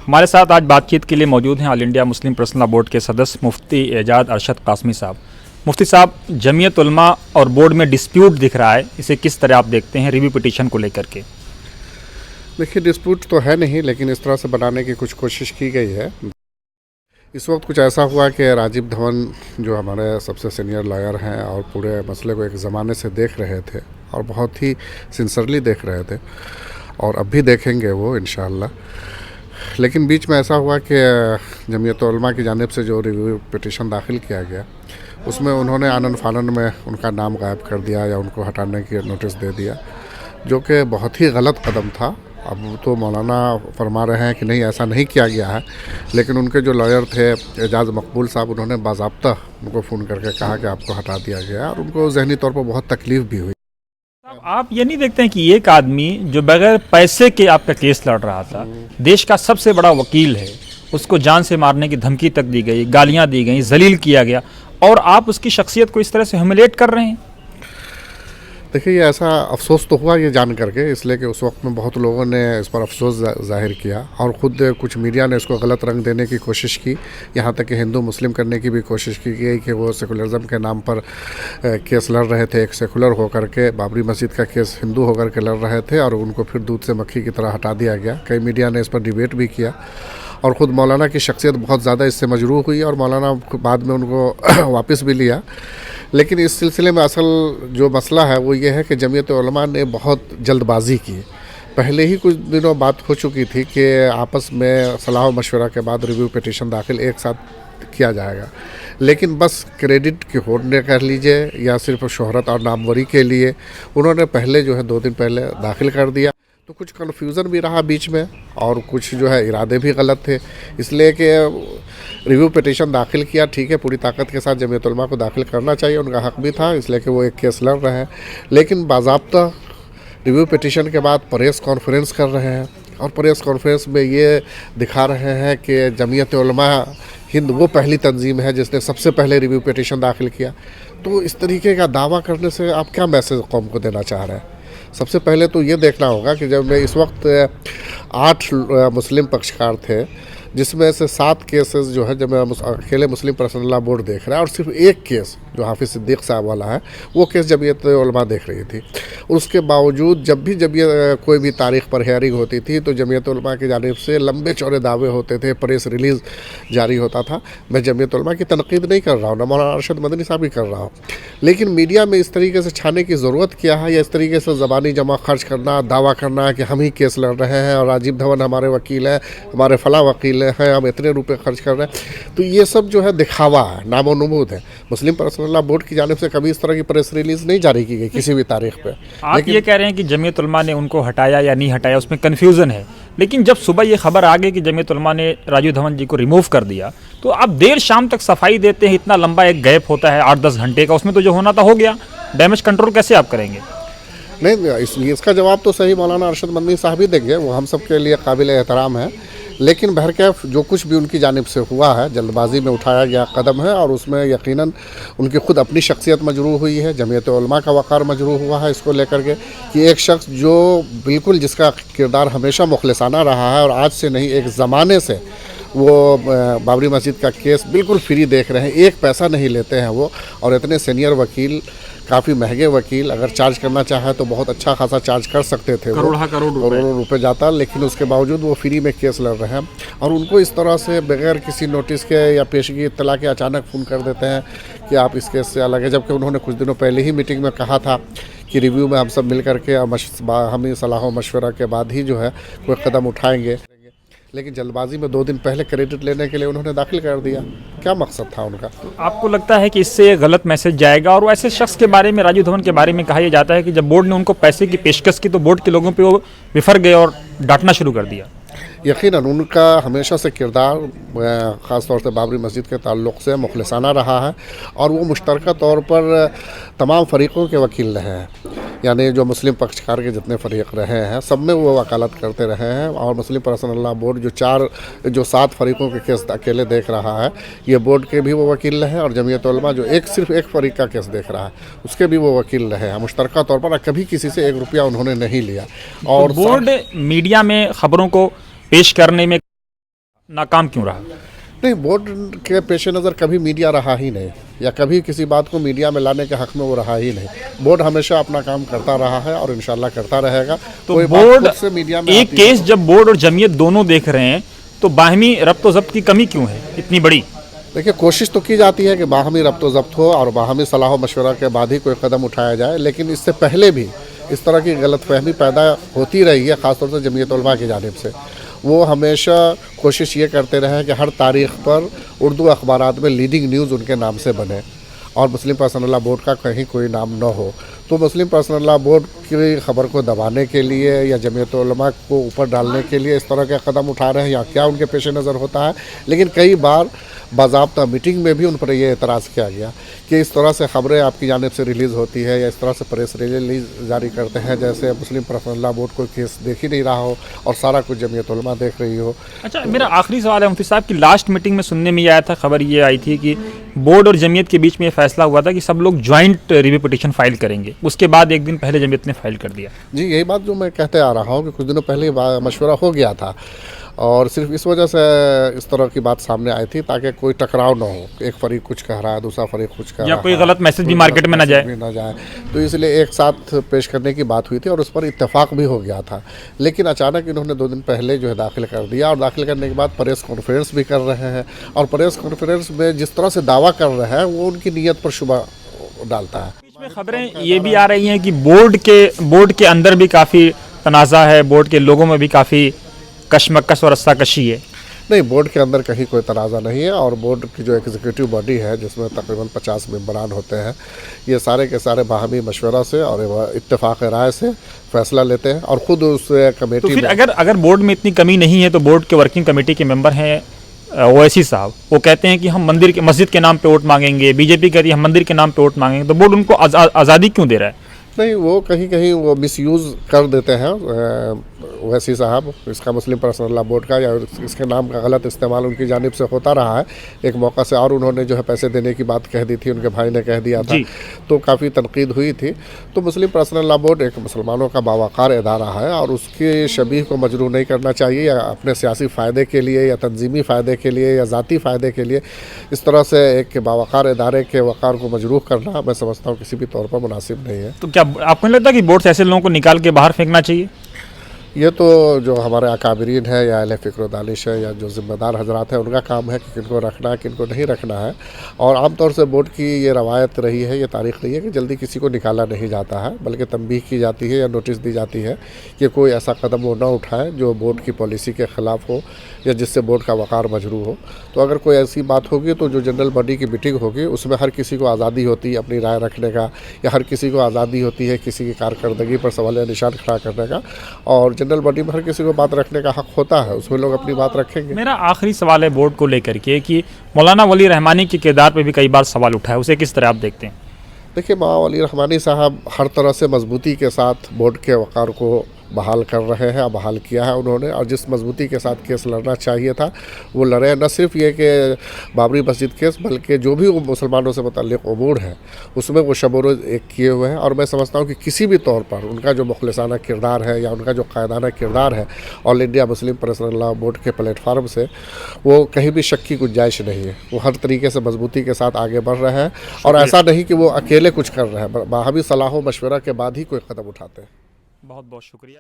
हमारे साथ आज बातचीत के लिए मौजूद हैं all India Muslim personal law board के सदस्य मुफ्ती एजाज अरशद कासमी साहब। मुफ्ती साहब, जमीयत उलमा और बोर्ड में डिस्प्यूट दिख रहा है, इसे किस तरह आप देखते हैं रिव्यू पिटीशन को लेकर के? देखिए, डिस्प्यूट तो है नहीं, लेकिन इस तरह से बनाने की कुछ कोशिश की गई है। इस वक्त कुछ ऐसा हुआ कि राजीव धवन जो हमारे सबसे सीनियर लॉयर हैं और पूरे मसले को एक ज़माने से देख रहे थे और बहुत ही सिंसरली देख रहे थे और अब भी देखेंगे वो इंशाअल्लाह। लेकिन बीच में ऐसा हुआ कि जमीयत उलमा की जानिब से जो रिव्यू पिटीशन दाखिल किया गया उसमें उन्होंने आनन फानन में उनका नाम गायब कर दिया या उनको हटाने की नोटिस दे दिया, जो कि बहुत ही गलत कदम था। अब तो मौलाना फरमा रहे हैं कि नहीं, ऐसा नहीं किया गया है, लेकिन उनके जो लॉयर थे एजाज मकबूल साहब, उन्होंने बाज़ाब्ता उनको फ़ोन करके कहा कि आपको हटा दिया गया और उनको जहनी तौर पर बहुत तकलीफ़ भी हुई। आप ये नहीं देखते हैं कि एक आदमी जो बगैर पैसे के आपका केस लड़ रहा था, देश का सबसे बड़ा वकील है, उसको जान से मारने की धमकी तक दी गई, गालियां दी गई, जलील किया गया, और आप उसकी शख्सियत को इस तरह से ह्यूमिलेट कर रहे हैं? देखिए, ये ऐसा अफसोस तो हुआ ये जान करके, इसलिए कि उस वक्त में बहुत लोगों ने इस पर अफसोस जाहिर किया और ख़ुद कुछ मीडिया ने इसको गलत रंग देने की कोशिश की, यहाँ तक कि हिंदू मुस्लिम करने की भी कोशिश की गई कि वो सेकुलरिज्म के नाम पर केस लड़ रहे थे। एक सेकुलर होकर के बाबरी मस्जिद का केस हिंदू होकर के लड़ रहे थे और उनको फिर दूध से मक्खी की तरह हटा दिया गया। कई मीडिया ने इस पर डिबेट भी किया और ख़ुद मौलाना की शख्सियत बहुत ज़्यादा इससे मजरूह हुई और मौलाना बाद में उनको वापस भी लिया। लेकिन इस सिलसिले में असल जो मसला है वो ये है कि जमीयत उलमा ने बहुत जल्दबाजी की। पहले ही कुछ दिनों बात हो चुकी थी कि आपस में सलाह मशवरा के बाद रिव्यू पिटीशन दाखिल एक साथ किया जाएगा, लेकिन बस क्रेडिट की होड़ ने कह लीजिए या सिर्फ शोहरत और नामवरी के लिए उन्होंने पहले जो है 2 दिन पहले दाखिल कर दिया। तो कुछ कन्फ्यूज़न भी रहा बीच में और कुछ जो है इरादे भी गलत थे, इसलिए कि रिव्यू पिटीशन दाखिल किया, ठीक है, पूरी ताकत के साथ जमीयत उलमा को दाखिल करना चाहिए, उनका हक भी था, इसलिए कि वो एक केस लड़ रहे हैं। लेकिन बाज़ाब्ता रिव्यू पिटीशन के बाद प्रेस कॉन्फ्रेंस कर रहे हैं और प्रेस कॉन्फ्रेंस में ये दिखा रहे हैं कि जमीयत उलमा हिंद वो पहली तंजीम है जिसने सबसे पहले रिव्यू पिटीशन दाखिल किया। तो इस तरीके का दावा करने से आप क्या मैसेज कौम को देना चाह रहे हैं? सबसे पहले तो ये देखना होगा कि जब इस वक्त 8 मुस्लिम पक्षकार थे, जिसमें से 7 केसेस जो है जब अकेले मुस्लिम पर्सनल लॉ बोर्ड देख रहा है और सिर्फ एक केस जो हाफिज़ सिद्दीक साहब वाला है वो केस जमीयत उलमा देख रही थी। उसके बावजूद जब ये कोई भी तारीख़ पर हेयरिंग होती थी तो जमीयत उलमा की जानिब से लंबे चौड़े दावे होते थे, प्रेस रिलीज़ जारी होता था। मैं जमीयत उलमा की तनकीद नहीं कर रहा हूँ, ना मौलाना अरशद मदनी साहब भी कर रहा हूँ, लेकिन मीडिया में इस तरीके से छाने की ज़रूरत क्या है या इस तरीके से ज़बानी जमा खर्च करना, दावा करना कि हम ही केस लड़ रहे हैं और राजीव धवन हमारे वकील हैं, हमारे फला वकील हैं, हम इतने रुपए खर्च कर रहे हैं, तो ये सब जो है दिखावा है, नामो नमूद है। मुस्लिम पर्सनल लॉ बोर्ड की जानिब से कभी इस तरह की प्रेस रिलीज़ नहीं जारी की गई किसी भी तारीख पे। आप ये कह रहे हैं कि जमीयत उलमा ने उनको हटाया या नहीं हटाया, उसमें कन्फ्यूज़न है, लेकिन जब सुबह ये खबर आ गई कि जमीयत उलमा ने राजीव धवन जी को रिमूव कर दिया, तो आप देर शाम तक सफाई देते हैं, इतना लंबा एक गैप होता है 8-10 घंटे का, उसमें तो जो होना था हो गया, डैमेज कंट्रोल कैसे आप करेंगे? नहीं, इसका जवाब तो सही मौलाना अरशद मदनी साहब ही देंगे, वो हम सब के लिए काबिल एहतराम है। लेकिन बहरकैफ जो कुछ भी उनकी जानिब से हुआ है जल्दबाजी में उठाया गया कदम है और उसमें यकीनन उनकी खुद अपनी शख्सियत मजरूह हुई है, जमीयत उलमा का वक़ार मजरूह हुआ है इसको लेकर के कि एक शख्स जो बिल्कुल जिसका किरदार हमेशा मुखलिसाना रहा है और आज से नहीं एक ज़माने से वो बाबरी मस्जिद का केस बिल्कुल फ्री देख रहे हैं, एक पैसा नहीं लेते हैं वो, और इतने सीनियर वकील, काफ़ी महंगे वकील, अगर चार्ज करना चाहे तो बहुत अच्छा खासा चार्ज कर सकते थे, करोड़ों रुपए जाता, लेकिन उसके बावजूद वो फ्री में केस लड़ रहे हैं और उनको इस तरह से बगैर किसी नोटिस के या पेशगी इत्तला के अचानक फ़ोन कर देते हैं कि आप इस केस से अलग है, जबकि उन्होंने कुछ दिनों पहले ही मीटिंग में कहा था कि रिव्यू में हम सब मिल करके हम ही सलाह मशवरा के बाद ही जो है कोई कदम उठाएंगे। लेकिन जल्दबाजी में 2 दिन पहले क्रेडिट लेने के लिए उन्होंने दाखिल कर दिया। क्या मकसद था उनका? आपको लगता है कि इससे गलत मैसेज जाएगा? और ऐसे शख्स के बारे में, राजीव धवन के बारे में कहा यह जाता है कि जब बोर्ड ने उनको पैसे की पेशकश की तो बोर्ड के लोगों पे वो विफर गए और डांटना शुरू कर दिया। यकीनन उनका हमेशा से किरदार ख़ास तौर से बाबरी मस्जिद के ताल्लुक़ से मुखलिसाना रहा है और वो मुश्तरका तौर पर तमाम फ़रीक़ों के वकील रहे हैं, यानी जो मुस्लिम पक्षकार के जितने फ़रीक़ रहे हैं सब में वो वकालत करते रहे हैं। और मुस्लिम पर्सनल लॉ बोर्ड जो 7 फ़रीक़ों के केस अकेले देख रहा है, ये बोर्ड के भी वो वकील रहे और जमीयत उलमा जो सिर्फ एक फ़रीक़ का केस देख रहा है उसके भी वो वकील रहे हैं। मुश्तरका तौर पर कभी किसी से 1 रुपया उन्होंने नहीं लिया। और बोर्ड मीडिया में ख़बरों को पेश करने में नाकाम क्यों रहा? नहीं, बोर्ड के पेश नज़र कभी मीडिया रहा ही नहीं, या कभी किसी बात को मीडिया में लाने के हक में वो रहा ही नहीं। बोर्ड हमेशा अपना काम करता रहा है और इंशाल्लाह करता रहेगा। तो कोई बात बोर्ड खुद से मीडिया में एक आती है केस जब बोर्ड और जमीयत दोनों देख रहे हैं तो बाहमी रब्त व ज़ब्त की कमी क्यों है इतनी बड़ी? देखिए, कोशिश तो की जाती है कि बाहमी रब्त व ज़ब्त हो और बाहमी सलाह मशवरा के बाद ही कोई कदम उठाया जाए, लेकिन इससे पहले भी इस तरह की गलतफहमी पैदा होती रही है, ख़ासतौर से जमीयत उलमा की जानिब से। वो हमेशा कोशिश ये करते रहे कि हर तारीख़ पर उर्दू अखबारात में लीडिंग न्यूज़ उनके नाम से बने और मुस्लिम पर्सनल लॉ बोर्ड का कहीं कोई नाम न हो। तो मुस्लिम पर्सनल लॉ बोर्ड की खबर को दबाने के लिए या जमीयत उलमा को ऊपर डालने के लिए इस तरह के कदम उठा रहे हैं या क्या उनके पेश नज़र होता है। लेकिन कई बार बाज़ाब्ता मीटिंग में भी उन पर यह एतराज़ किया गया कि इस तरह से ख़बरें आपकी जानिब से रिलीज़ होती है या इस तरह से प्रेस रिलीज जारी करते हैं जैसे मुस्लिम पर्सनल लॉ बोर्ड कोई केस देख ही नहीं रहा हो और सारा कुछ जमीयत उलमा देख रही हो। अच्छा, मेरा आखिरी सवाल है मुफ्ती साहब की लास्ट मीटिंग में सुनने में ये आया था, खबर ये आई थी कि बोर्ड और जमीयत के बीच में ये फैसला हुआ था कि सब लोग ज्वाइंट रिव्यू पिटीशन फाइल करेंगे। उसके बाद एक दिन पहले जमीयत ने फाइल कर दिया। जी, यही बात जो मैं कहते आ रहा हूँ कि कुछ दिनों पहले मशवरा हो गया था और सिर्फ इस वजह से इस तरह की बात सामने आई थी ताकि कोई टकराव ना हो। एक फरीक कुछ कह रहा है, दूसरा फरीक कुछ कह रहा है, या कोई गलत मैसेज भी मार्केट में ना जाए। तो इसलिए एक साथ पेश करने की बात हुई थी और उस पर इत्तेफाक भी हो गया था। लेकिन अचानक इन्होंने 2 दिन पहले जो है दाखिल कर दिया और दाखिल करने के बाद प्रेस कॉन्फ्रेंस भी कर रहे हैं और प्रेस कॉन्फ्रेंस में जिस तरह से दावा कर रहे हैं वो उनकी नीयत पर शुबा डालता है। बीच में खबरें ये भी आ रही हैं कि बोर्ड के अंदर भी काफ़ी तनाज़ा है, बोर्ड के लोगों में भी काफ़ी कशमकश और रस्साकशी है। नहीं, बोर्ड के अंदर कहीं कोई तनाज़ा नहीं है और बोर्ड की जो एग्जीक्यूटिव बॉडी है जिसमें तकरीबन 50 मेंबरान होते हैं, ये सारे के सारे बाहमी मशवरा से और इत्तेफाक राय से फैसला लेते हैं और ख़ुद उस कमेटी तो फिर में अगर बोर्ड में इतनी कमी नहीं है तो बोर्ड के वर्किंग कमेटी के मेंबर हैं ओवैसी साहब, वो कहते हैं कि हम मस्जिद के नाम पे वोट मांगेंगे, बीजेपी कहती है हम मंदिर के नाम पे वोट मांगेंगे, तो बोर्ड उनको आज़ादी क्यों दे रहा है? नहीं, वो कहीं कहीं वो मिसयूज़ कर देते हैं ओवैसी साहब इसका, मुस्लिम पर्सनल लॉ बोर्ड का, या इसके नाम का गलत इस्तेमाल उनकी जानिब से होता रहा है। एक मौका से और उन्होंने जो है पैसे देने की बात कह दी थी, उनके भाई ने कह दिया था, तो काफ़ी तनकीद हुई थी। तो मुस्लिम पर्सनल लॉ बोर्ड एक मुसलमानों का बावकार इदारा है और उसके शबीह को मजरूह नहीं करना चाहिए या अपने सियासी फ़ायदे के लिए या तंजीमी फ़ायदे के लिए या ज़ाती फ़ायदे के लिए इस तरह से एक बावकार इदारे के वक़ार को मजरूह करना मैं समझता हूँ किसी भी तौर पर मुनासिब नहीं है। तो क्या आपको नहीं लगता कि बोर्ड से ऐसे लोगों को निकाल के बाहर फेंकना चाहिए? ये तो जो हमारे अकाबरीन है या अहले फ़िक्र व दानिश है या जो ज़िम्मेदार हजरात हैं उनका काम है कि किनको रखना है किनको नहीं रखना है। और आमतौर से बोर्ड की ये रवायत रही है, ये तारीख़ रही है कि जल्दी किसी को निकाला नहीं जाता है, बल्कि तंबीह की जाती है या नोटिस दी जाती है कि कोई ऐसा कदम वो ना उठाए जो बोर्ड की पॉलिसी के ख़िलाफ़ हो या जिससे बोर्ड का वक़ार मजरूह हो। तो अगर कोई ऐसी बात होगी तो जो जनरल बॉडी की मीटिंग होगी उसमें हर किसी को आज़ादी होती है अपनी राय रखने का, या हर किसी को आज़ादी होती है किसी की कारकर्दगी पर सवाल या निशान खड़ा करने का, और जनरल बॉडी में हर किसी को बात रखने का हक होता है, उसमें लोग अपनी बात रखेंगे। मेरा आखिरी सवाल है बोर्ड को लेकर के कि मौलाना वली रहमानी के किरदार पे भी कई बार सवाल उठा है, उसे किस तरह आप देखते हैं? देखिए, मौलाना वली रहमानी साहब हर तरह से मजबूती के साथ बोर्ड के वक़ार को बहाल कर रहे हैं, बहाल किया है उन्होंने, और जिस मजबूती के साथ केस लड़ना चाहिए था वो लड़े। न सिर्फ ये कि बाबरी मस्जिद केस, बल्कि जो भी वो मुसलमानों से मुतल्लिक़ उमूर है उसमें वो शब-ओ-रोज़ एक किए हुए हैं। और मैं समझता हूँ कि किसी भी तौर पर उनका जो मुखलिसाना किरदार है या उनका जो कायदाना किरदार है all India Muslim personal law board के प्लेटफार्म से, वो कहीं भी शक की गुंजाइश नहीं है। वो हर तरीके से मजबूती के साथ आगे बढ़ रहे हैं और ऐसा नहीं कि वो अकेले कुछ कर रहे हैं, बाहमी सलाह व मशवरा के बाद ही कोई कदम उठाते हैं। बहुत बहुत शुक्रिया।